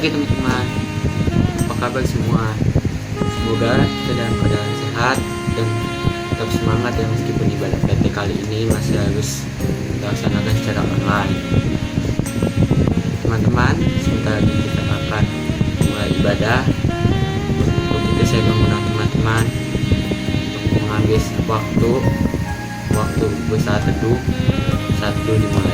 pagi teman-teman, apa kabar semua? Semoga kita dalam keadaan sehat dan tetap semangat ya, meskipun ibadah PT kali ini masih harus kita laksanakan secara online. Teman-teman, sebentar lagi kita akan mulai ibadah. Untuk itu saya mengundang teman-teman untuk mengambil waktu bersaat teduh saat teduh dimulai.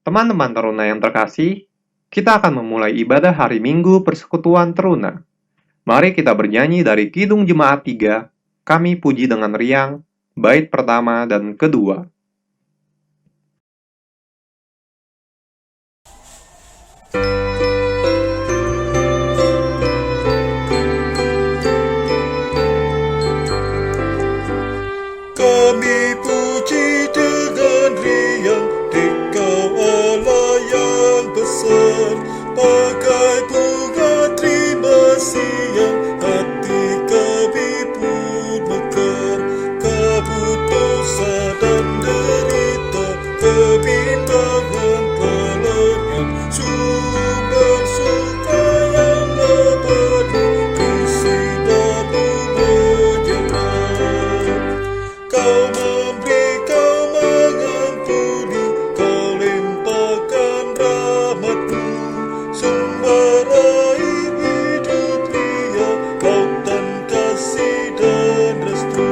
Teman-teman teruna yang terkasih, kita akan memulai ibadah hari Minggu Persekutuan Teruna. Mari kita bernyanyi dari Kidung Jemaat 3, Kami Puji dengan Riang, bait pertama dan kedua. Kami puji dengan riang, Engkau Allah yang besar, bagai bunga terima siang, hati kami pun mekar. Kabut dosa dan derita, kebimbangan pelarian, sumber suka yang abadi, kasih baru menyebar. Kau memberi, kau mengampuni, kau limpahkan rahmat-Mu, sumber air hidup Dia, lautan kasih dan restu,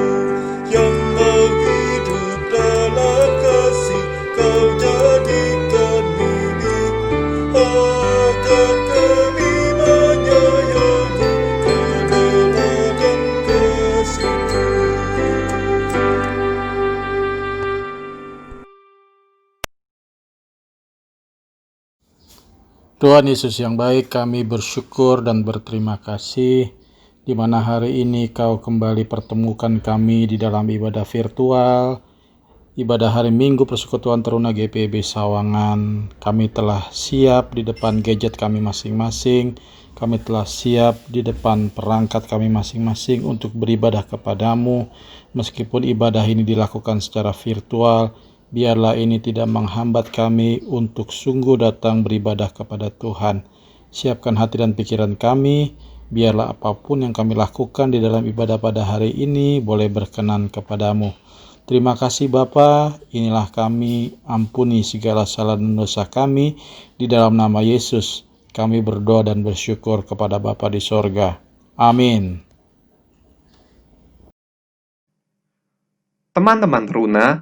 yang mau hidup dalam kasih, kau jadikan milik-Mu, agar kami menyayangi kebenaran kasih-Mu. Tuhan Yesus yang baik, kami bersyukur dan berterima kasih di mana hari ini Kau kembali pertemukan kami di dalam ibadah virtual, ibadah hari Minggu Persekutuan Teruna GPIB Sawangan. Kami telah siap di depan gadget kami masing-masing, kami telah siap di depan perangkat kami masing-masing untuk beribadah kepadamu. Meskipun ibadah ini dilakukan secara virtual, biarlah ini tidak menghambat kami untuk sungguh datang beribadah kepada Tuhan. Siapkan hati dan pikiran kami, biarlah apapun yang kami lakukan di dalam ibadah pada hari ini boleh berkenan kepadamu. Terima kasih Bapa, inilah kami, ampuni segala salah dan dosa kami, di dalam nama Yesus kami berdoa dan bersyukur kepada Bapa di sorga. Amin. Teman-teman teruna,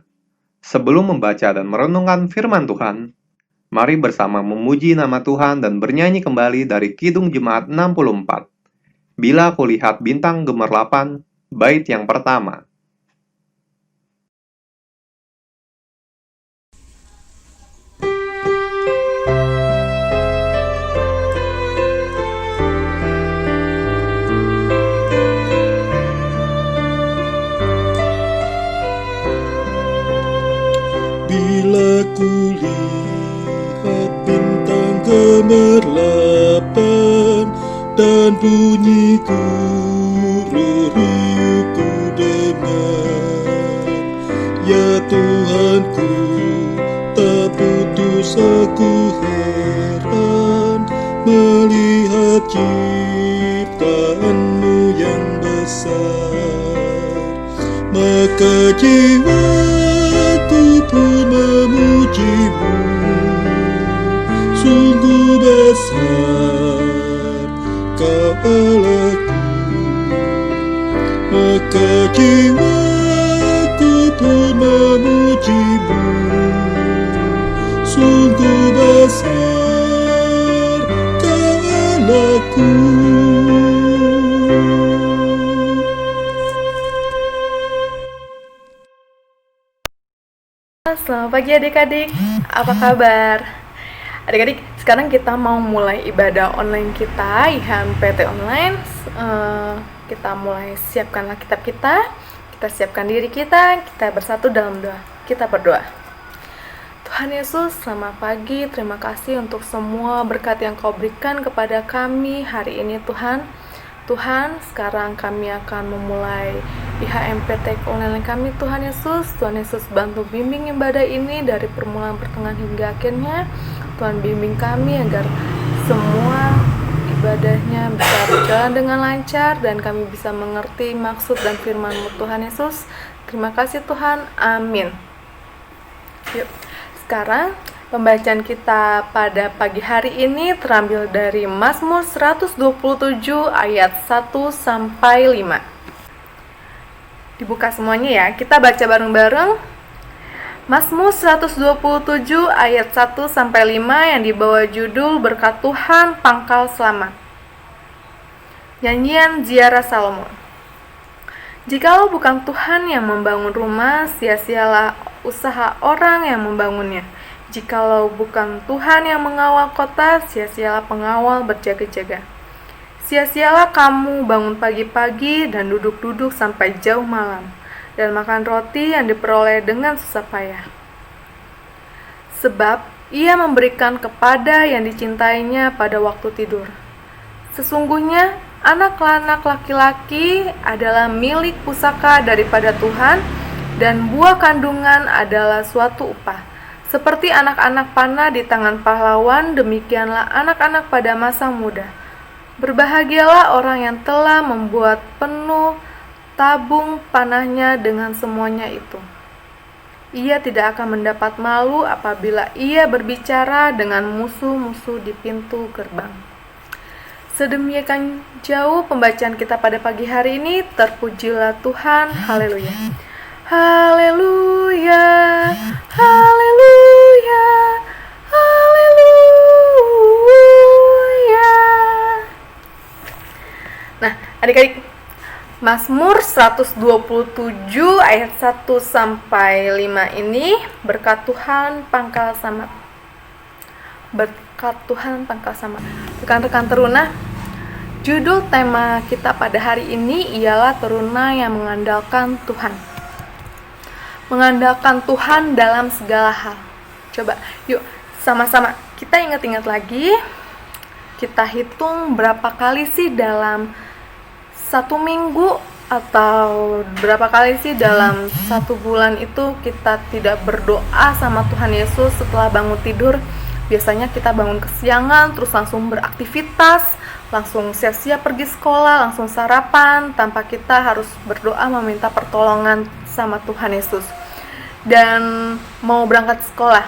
sebelum membaca dan merenungkan firman Tuhan, mari bersama memuji nama Tuhan dan bernyanyi kembali dari Kidung Jemaat 64. Bila kulihat bintang gemerlapan, bait yang pertama. Bila kulihat bintang gemerlapan dan bunyi guru riuhku dengar, ya Tuhanku, tak putus aku heran melihat ciptaan-Mu yang besar. Maka jiwaku pun memuji-Mu, sungguh besar Kau Allahku. Maka jiwaku pun memuji-Mu, sungguh besar Kau Allahku. Selamat pagi adik-adik, apa kabar? Adik-adik, sekarang kita mau mulai ibadah online kita, IHMPT online. Kita mulai siapkanlah kitab kita siapkan diri kita bersatu dalam doa. Kita berdoa. Tuhan Yesus, selamat pagi. Terima kasih untuk semua berkat yang Kau berikan kepada kami hari ini, Tuhan. Tuhan, sekarang kami akan memulai IHMPT online kami, Tuhan Yesus. Tuhan Yesus, bantu bimbing ibadah ini dari permulaan, pertengahan hingga akhirnya. Tuhan, bimbing kami agar semua ibadahnya bisa berjalan dengan lancar dan kami bisa mengerti maksud dan firman-Mu, Tuhan Yesus. Terima kasih Tuhan, amin. Yuk, sekarang pembacaan kita pada pagi hari ini terambil dari Mazmur 127 ayat 1 sampai 5. Dibuka semuanya ya, kita baca bareng-bareng. Mazmur 127 ayat 1 sampai 5 yang dibawa judul Berkat Tuhan Pangkal Selamat. Nyanyian Ziarah Salomo. Jikalau bukan Tuhan yang membangun rumah, sia-sialah usaha orang yang membangunnya. Jikalau bukan Tuhan yang mengawal kota, sia-sialah pengawal berjaga-jaga. Sia-sialah kamu bangun pagi-pagi dan duduk-duduk sampai jauh malam, dan makan roti yang diperoleh dengan susah payah. Sebab ia memberikan kepada yang dicintainya pada waktu tidur. Sesungguhnya anak-anak laki-laki adalah milik pusaka daripada Tuhan, dan buah kandungan adalah suatu upah. Seperti anak-anak panah di tangan pahlawan, demikianlah anak-anak pada masa muda. Berbahagialah orang yang telah membuat penuh tabung panahnya dengan semuanya itu. Ia tidak akan mendapat malu apabila ia berbicara dengan musuh-musuh di pintu gerbang. Sedemikian jauh pembacaan kita pada pagi hari ini. Terpujilah Tuhan. Haleluya. Haleluya. Haleluya. Haleluya. Nah, adik-adik, Mazmur 127 ayat 1 sampai 5 ini berkat Tuhan pangkal selamat. Berkat Tuhan pangkal selamat. Rekan-rekan teruna, judul tema kita pada hari ini ialah teruna yang mengandalkan Tuhan. Mengandalkan Tuhan dalam segala hal. Coba, yuk sama-sama kita ingat-ingat lagi. Kita hitung berapa kali sih dalam satu minggu atau berapa kali sih dalam satu bulan itu kita tidak berdoa sama Tuhan Yesus setelah bangun tidur. Biasanya kita bangun kesiangan, terus langsung beraktivitas, langsung siap-siap pergi sekolah, langsung sarapan, tanpa kita harus berdoa meminta pertolongan sama Tuhan Yesus. Dan mau berangkat sekolah,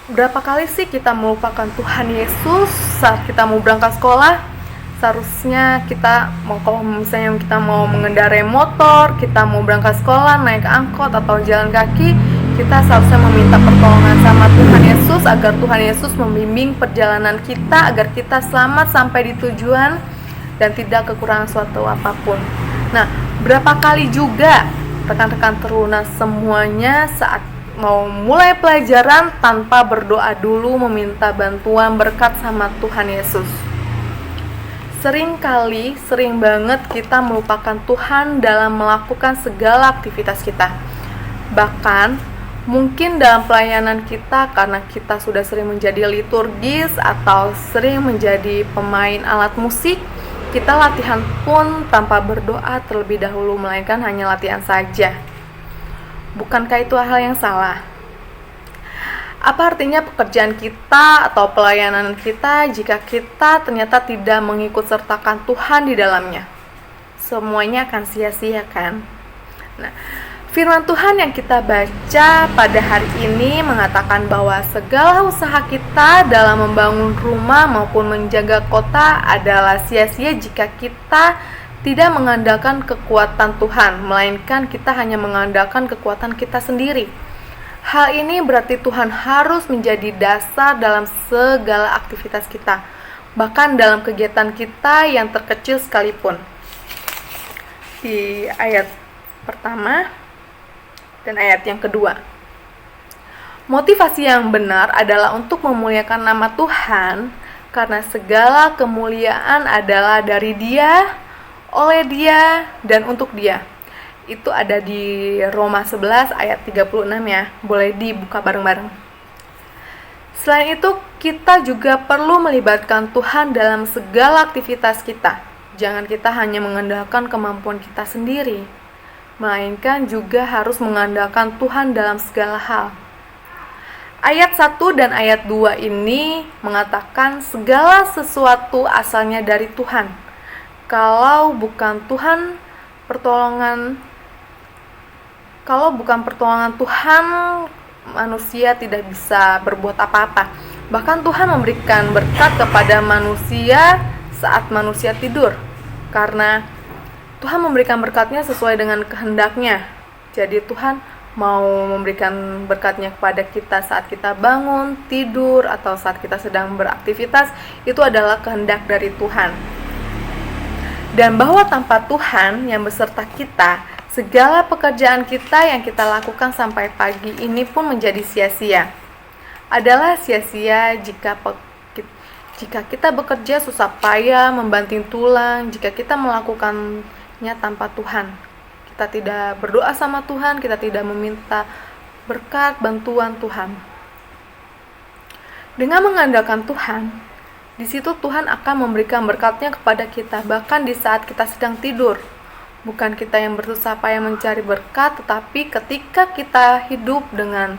berapa kali sih kita melupakan Tuhan Yesus saat kita mau berangkat sekolah? Seharusnya kita kalau misalnya kita mau mengendarai motor, kita mau berangkat sekolah, naik angkot atau jalan kaki, kita seharusnya meminta pertolongan sama Tuhan Yesus agar Tuhan Yesus membimbing perjalanan kita agar kita selamat sampai di tujuan dan tidak kekurangan suatu apapun. Nah, berapa kali juga rekan-rekan teruna semuanya saat mau mulai pelajaran tanpa berdoa dulu meminta bantuan berkat sama Tuhan Yesus. Sering banget kita melupakan Tuhan dalam melakukan segala aktivitas kita. Bahkan mungkin dalam pelayanan kita karena kita sudah sering menjadi liturgis atau sering menjadi pemain alat musik, kita latihan pun tanpa berdoa terlebih dahulu, melainkan hanya latihan saja. Bukankah itu hal yang salah? Apa artinya pekerjaan kita atau pelayanan kita jika kita ternyata tidak mengikut sertakan Tuhan di dalamnya? Semuanya akan sia-sia kan? Nah, firman Tuhan yang kita baca pada hari ini mengatakan bahwa segala usaha kita dalam membangun rumah maupun menjaga kota adalah sia-sia jika kita tidak mengandalkan kekuatan Tuhan, melainkan kita hanya mengandalkan kekuatan kita sendiri. Hal ini berarti Tuhan harus menjadi dasar dalam segala aktivitas kita, bahkan dalam kegiatan kita yang terkecil sekalipun. Di ayat pertama dan ayat yang kedua, motivasi yang benar adalah untuk memuliakan nama Tuhan, karena segala kemuliaan adalah dari Dia, oleh Dia, dan untuk Dia. Itu ada di Roma 11 ayat 36 ya. Boleh dibuka bareng-bareng. Selain itu, kita juga perlu melibatkan Tuhan dalam segala aktivitas kita. Jangan kita hanya mengandalkan kemampuan kita sendiri, melainkan juga harus mengandalkan Tuhan dalam segala hal. Ayat 1 dan ayat 2 ini mengatakan segala sesuatu asalnya dari Tuhan. Kalau bukan pertolongan Tuhan, manusia tidak bisa berbuat apa-apa. Bahkan Tuhan memberikan berkat kepada manusia saat manusia tidur, karena Tuhan memberikan berkatnya sesuai dengan kehendaknya. Jadi Tuhan mau memberikan berkatnya kepada kita saat kita bangun, tidur, atau saat kita sedang beraktivitas, itu adalah kehendak dari Tuhan. Dan bahwa tanpa Tuhan yang beserta kita, segala pekerjaan kita yang kita lakukan sampai pagi ini pun menjadi sia-sia. Adalah sia-sia jika kita bekerja susah payah, membanting tulang, jika kita melakukannya tanpa Tuhan. Kita tidak berdoa sama Tuhan, kita tidak meminta berkat, bantuan Tuhan. Dengan mengandalkan Tuhan, di situ Tuhan akan memberikan berkatnya kepada kita, bahkan di saat kita sedang tidur. Bukan kita yang bersusah payah mencari berkat, tetapi ketika kita hidup dengan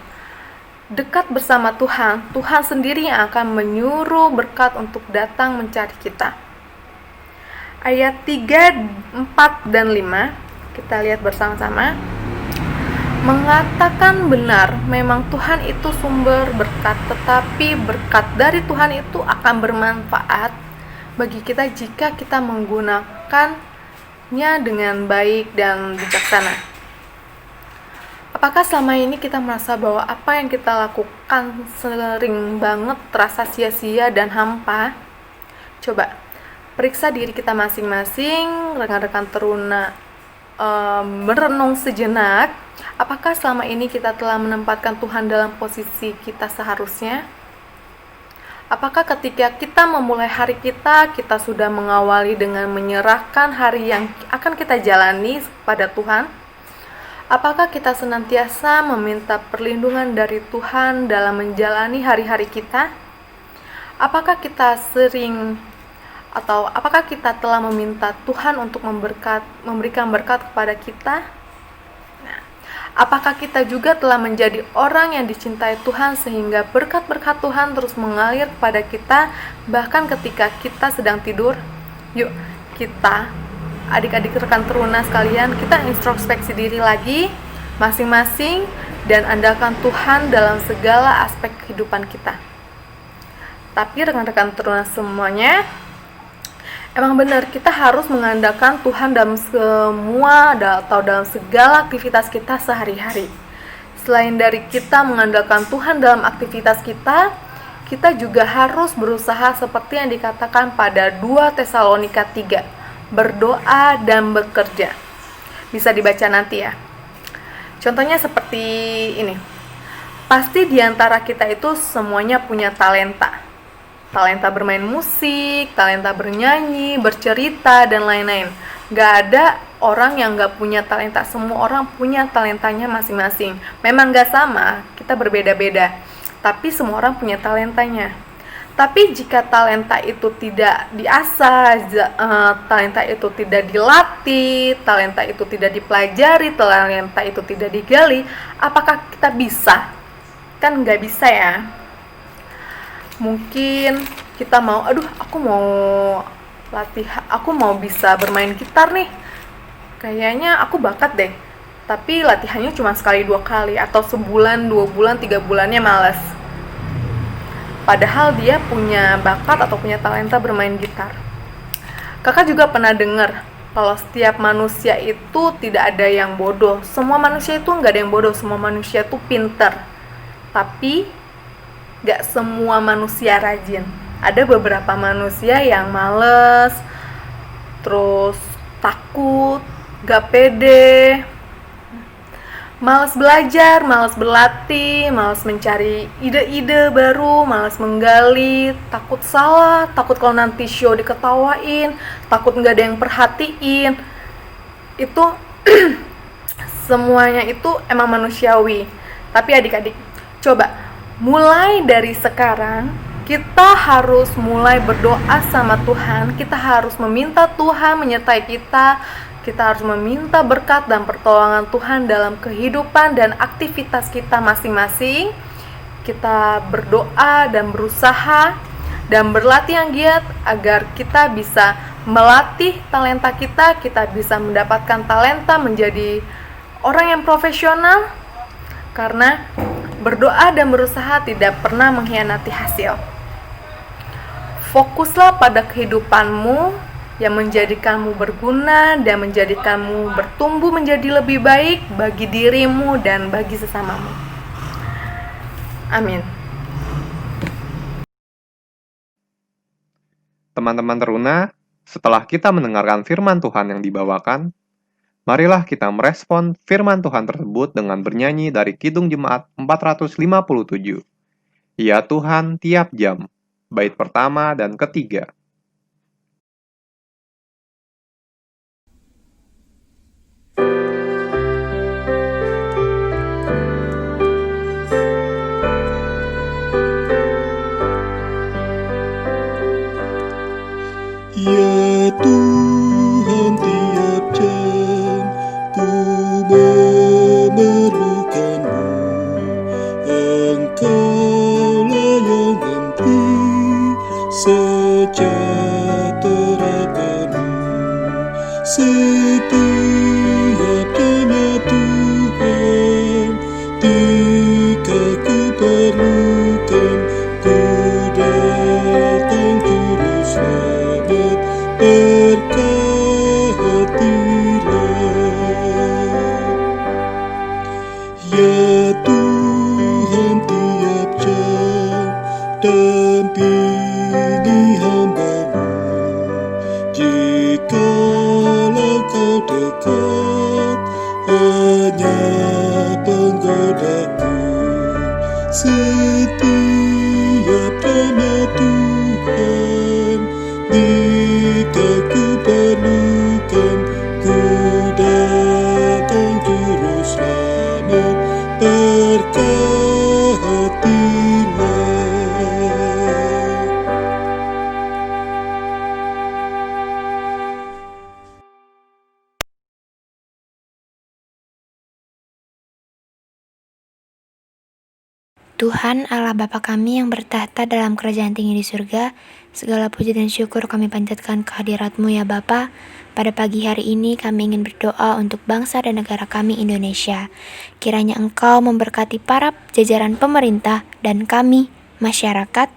dekat bersama Tuhan, Tuhan sendiri yang akan menyuruh berkat untuk datang mencari kita. Ayat 3, 4, dan 5 kita lihat bersama-sama. Mengatakan benar, memang Tuhan itu sumber berkat, tetapi berkat dari Tuhan itu akan bermanfaat bagi kita jika kita menggunakannya dengan baik dan bijaksana. Apakah selama ini kita merasa bahwa apa yang kita lakukan sering banget terasa sia-sia dan hampa? Coba periksa diri kita masing-masing, rekan-rekan teruna, merenung sejenak, apakah selama ini kita telah menempatkan Tuhan dalam posisi kita seharusnya? Apakah ketika kita memulai hari kita sudah mengawali dengan menyerahkan hari yang akan kita jalani kepada Tuhan? Apakah kita senantiasa meminta perlindungan dari Tuhan dalam menjalani hari-hari kita? Apakah kita telah meminta Tuhan untuk memberikan berkat kepada kita? Nah, apakah kita juga telah menjadi orang yang dicintai Tuhan sehingga berkat-berkat Tuhan terus mengalir kepada kita bahkan ketika kita sedang tidur? Yuk, kita, adik-adik rekan teruna sekalian, kita introspeksi diri lagi masing-masing dan andalkan Tuhan dalam segala aspek kehidupan kita. Tapi rekan-rekan teruna semuanya, emang benar, kita harus mengandalkan Tuhan dalam dalam segala aktivitas kita sehari-hari. Selain dari kita mengandalkan Tuhan dalam aktivitas kita juga harus berusaha seperti yang dikatakan pada 2 Tesalonika 3, berdoa dan bekerja. Bisa dibaca nanti ya. Contohnya seperti ini. Pasti di antara kita itu semuanya punya talenta bermain musik, talenta bernyanyi, bercerita, dan lain-lain. Gak ada orang yang gak punya talenta. Semua orang punya talentanya masing-masing. Memang gak sama, kita berbeda-beda, tapi semua orang punya talentanya. Tapi jika talenta itu tidak diasah, talenta itu tidak dilatih, talenta itu tidak dipelajari, talenta itu tidak digali, apakah kita bisa? Kan gak bisa ya. Mungkin kita mau, aku mau bisa bermain gitar nih, kayaknya aku bakat deh, tapi latihannya cuma sekali 2 kali, atau sebulan, 2 bulan, 3 bulannya malas. Padahal dia punya bakat atau punya talenta bermain gitar. Kakak juga pernah dengar kalau setiap manusia itu tidak ada yang bodoh. Semua manusia itu nggak ada yang bodoh, semua manusia itu pinter. Tapi gak semua manusia rajin. Ada beberapa manusia yang males, terus takut, gak pede, malas belajar, malas berlatih, malas mencari ide-ide baru, malas menggali, takut salah, takut kalau nanti show diketawain, takut gak ada yang perhatiin. Itu semuanya itu emang manusiawi. Tapi adik-adik, coba mulai dari sekarang kita harus mulai berdoa sama Tuhan. Kita harus meminta Tuhan menyertai kita. Kita harus meminta berkat dan pertolongan Tuhan dalam kehidupan dan aktivitas kita masing-masing. Kita berdoa dan berusaha dan berlatih yang giat agar kita bisa melatih talenta kita. Kita bisa mendapatkan talenta menjadi orang yang profesional, karena berdoa dan berusaha tidak pernah mengkhianati hasil. Fokuslah pada kehidupanmu yang menjadikanmu berguna dan menjadikanmu bertumbuh menjadi lebih baik bagi dirimu dan bagi sesamamu. Amin. Teman-teman teruna, setelah kita mendengarkan firman Tuhan yang dibawakan, marilah kita merespon firman Tuhan tersebut dengan bernyanyi dari Kidung Jemaat 457. Ya Tuhan tiap jam, bait pertama dan ketiga. Ya Tuhan tiap jam ku memerlukanmu. Engkaulah yang memberi sejahtera penuh. Setiap jamnya Tuhan, jika ku perlukan, ku datang juru selamat, berkatilah. Ya Tuhan tiap jam, dampingi hamba-Mu. Jikalau Kau dekat, hanya penggodaku. Setiap jamnya Tuhan, jika ku perlukan, ku datang juru selamat, berkatilah. Tuhan Allah Bapa kami yang bertahta dalam kerajaan tinggi di surga, segala puji dan syukur kami panjatkan kehadirat-Mu ya Bapa. Pada pagi hari ini kami ingin berdoa untuk bangsa dan negara kami Indonesia. Kiranya Engkau memberkati para jajaran pemerintah dan kami, masyarakat,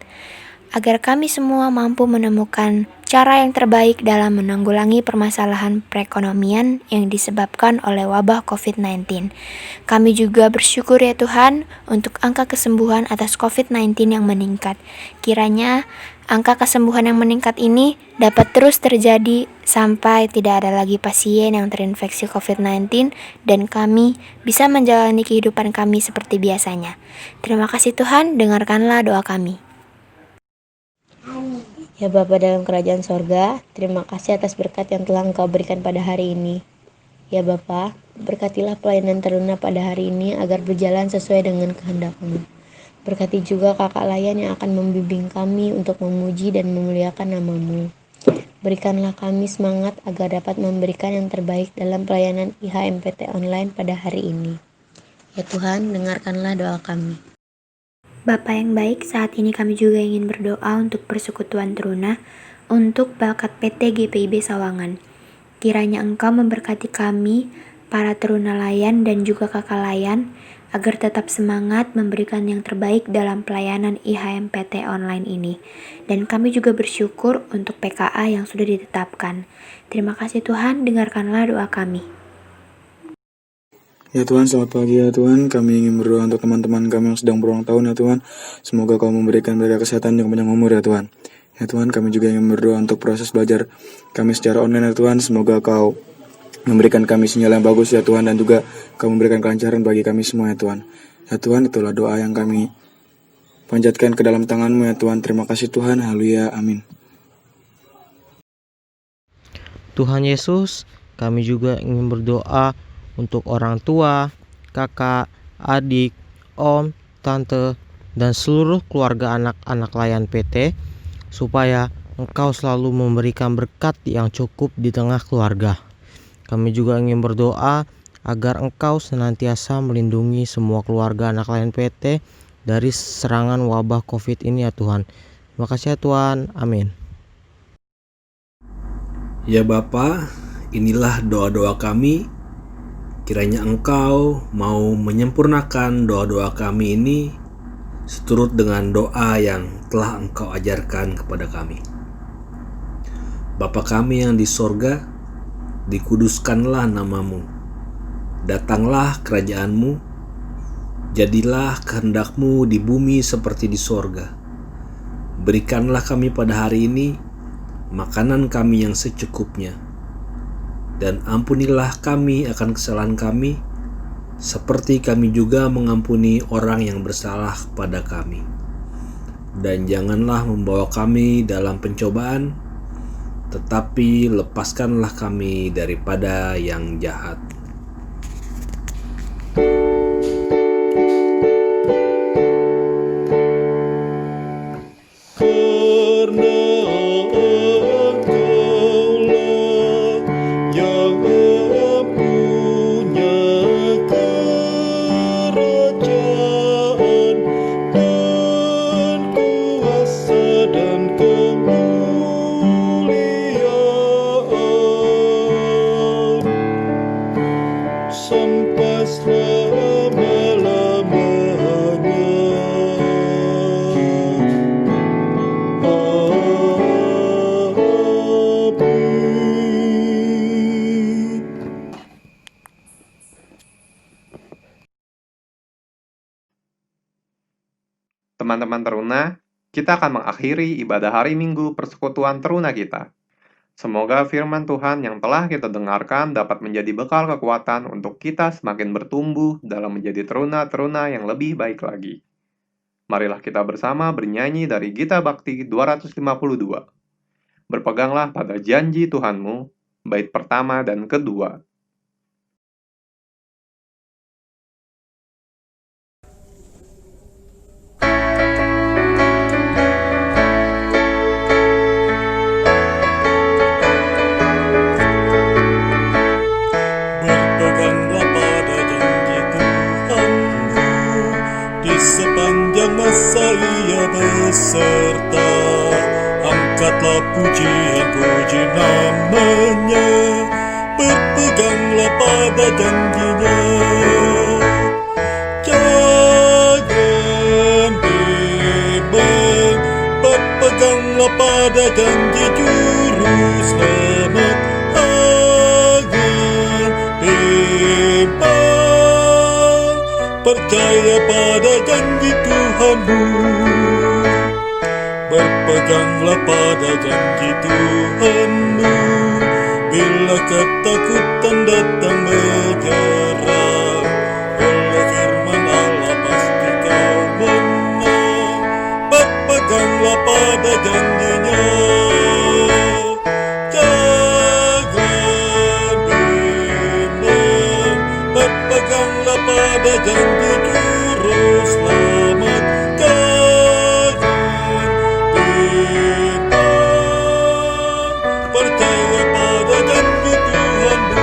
agar kami semua mampu menemukan cara yang terbaik dalam menanggulangi permasalahan perekonomian yang disebabkan oleh wabah COVID-19. Kami juga bersyukur ya Tuhan untuk angka kesembuhan atas COVID-19 yang meningkat. Kiranya angka kesembuhan yang meningkat ini dapat terus terjadi sampai tidak ada lagi pasien yang terinfeksi COVID-19 dan kami bisa menjalani kehidupan kami seperti biasanya. Terima kasih Tuhan, dengarkanlah doa kami. Ya Bapa dalam kerajaan sorga, terima kasih atas berkat yang telah Engkau berikan pada hari ini. Ya Bapa, berkatilah pelayanan teruna pada hari ini agar berjalan sesuai dengan kehendak-Mu. Berkati juga kakak layan yang akan membimbing kami untuk memuji dan memuliakan nama-Mu. Berikanlah kami semangat agar dapat memberikan yang terbaik dalam pelayanan IHMPT online pada hari ini. Ya Tuhan, dengarkanlah doa kami. Bapa yang baik, saat ini kami juga ingin berdoa untuk persekutuan teruna untuk bakat PT GPIB Sawangan. Kiranya Engkau memberkati kami, para teruna layan dan juga kakak layan, agar tetap semangat memberikan yang terbaik dalam pelayanan IHMPT online ini. Dan kami juga bersyukur untuk PKA yang sudah ditetapkan. Terima kasih Tuhan, dengarkanlah doa kami. Ya Tuhan, selamat pagi ya Tuhan. Kami ingin berdoa untuk teman-teman kami yang sedang berulang tahun ya Tuhan. Semoga Kau memberikan mereka kesehatan yang panjang umur ya Tuhan. Ya Tuhan, kami juga ingin berdoa untuk proses belajar kami secara online ya Tuhan. Semoga Kau memberikan kami sinyal yang bagus ya Tuhan, dan juga Kau memberikan kelancaran bagi kami semua ya Tuhan. Ya Tuhan, itulah doa yang kami panjatkan ke dalam tangan-Mu ya Tuhan. Terima kasih Tuhan. Haleluya. Amin. Tuhan Yesus, kami juga ingin berdoa untuk orang tua, kakak, adik, om, tante, dan seluruh keluarga anak-anak layan PT, supaya Engkau selalu memberikan berkat yang cukup di tengah keluarga. Kami juga ingin berdoa agar Engkau senantiasa melindungi semua keluarga anak layan PT dari serangan wabah COVID ini ya Tuhan. Terima kasih ya Tuhan. Amin. Ya Bapa, inilah doa-doa kami. Kiranya Engkau mau menyempurnakan doa-doa kami ini seturut dengan doa yang telah Engkau ajarkan kepada kami. Bapa kami yang di sorga, dikuduskanlah namamu. Datanglah kerajaan-Mu, jadilah kehendak-Mu di bumi seperti di sorga. Berikanlah kami pada hari ini makanan kami yang secukupnya, dan ampunilah kami akan kesalahan kami, seperti kami juga mengampuni orang yang bersalah kepada kami. Dan janganlah membawa kami dalam pencobaan, tetapi lepaskanlah kami daripada yang jahat. Karena Engkaulah yang mempunyai kerajaan dan kuasa dan kemuliaan sampai selama-lamanya. Amin. Teman-teman teruna, kita akan mengakhiri ibadah hari Minggu persekutuan teruna kita. Semoga firman Tuhan yang telah kita dengarkan dapat menjadi bekal kekuatan untuk kita semakin bertumbuh dalam menjadi teruna-teruna yang lebih baik lagi. Marilah kita bersama bernyanyi dari Gita Bakti 252. Berpeganglah pada janji Tuhanmu, bait pertama dan kedua. Berpeganglah pada janji Tuhanmu, di sepanjang masa Ia beserta. Angkatlah pujian-puji namanya, berpeganglah pada janjinya. Jangan bimbang, berpeganglah pada janji Juru Selamat. Percaya pada janji Tuhanmu, berpeganglah pada janji Tuhanmu. Bila ketakutan datang menyerang, oleh firman Allah pasti kau menang. Berpeganglah pada janjinya. Jangan bimbang, berpeganglah pada janji Juru Selamat. Jangan bimbang, percaya pada janji Tuhanmu.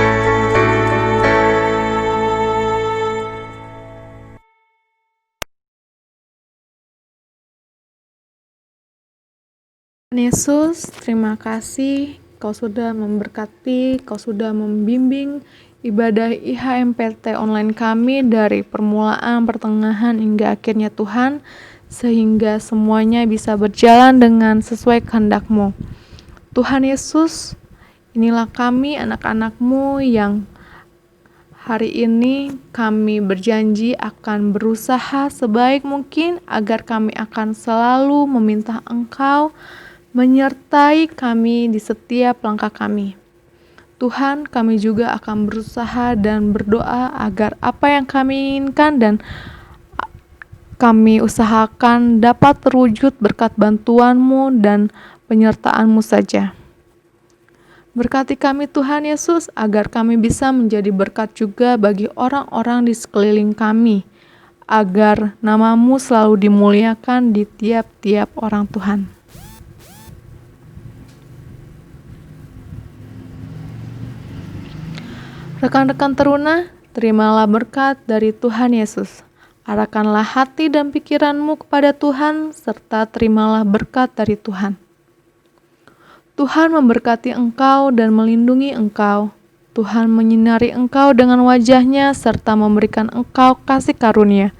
Tuhan Yesus, terima kasih Kau sudah memberkati, Kau sudah membimbing ibadah IHMPT online kami dari permulaan, pertengahan, hingga akhirnya Tuhan, sehingga semuanya bisa berjalan dengan sesuai kehendak-Mu. Tuhan Yesus, inilah kami anak-anak-Mu yang hari ini kami berjanji akan berusaha sebaik mungkin agar kami akan selalu meminta Engkau menyertai kami di setiap langkah kami. Tuhan, kami juga akan berusaha dan berdoa agar apa yang kami inginkan dan kami usahakan dapat terwujud berkat bantuan-Mu dan penyertaan-Mu saja. Berkati kami Tuhan Yesus, agar kami bisa menjadi berkat juga bagi orang-orang di sekeliling kami, agar nama-Mu selalu dimuliakan di tiap-tiap orang Tuhan. Rekan-rekan teruna, terimalah berkat dari Tuhan Yesus. Arahkanlah hati dan pikiranmu kepada Tuhan, serta terimalah berkat dari Tuhan. Tuhan memberkati engkau dan melindungi engkau. Tuhan menyinari engkau dengan wajah-Nya serta memberikan engkau kasih karunia.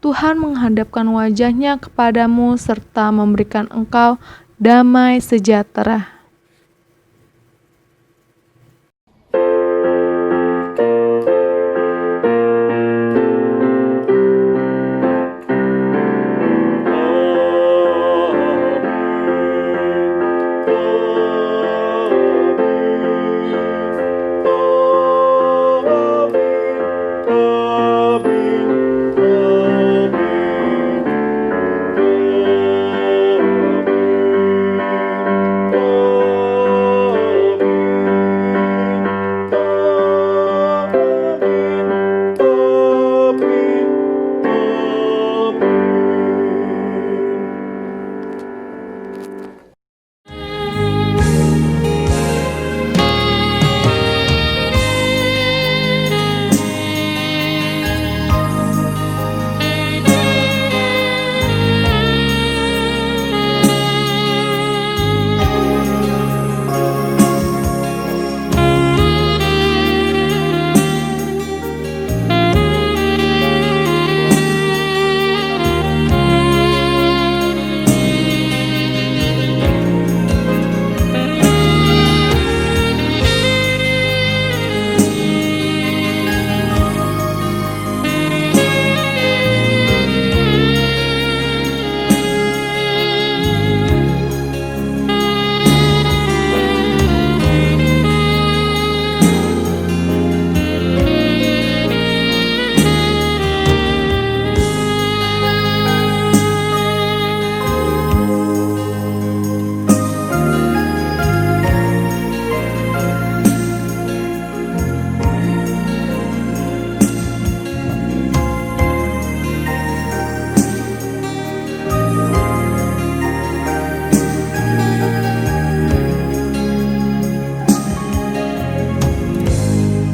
Tuhan menghadapkan wajah-Nya kepadamu serta memberikan engkau damai sejahtera.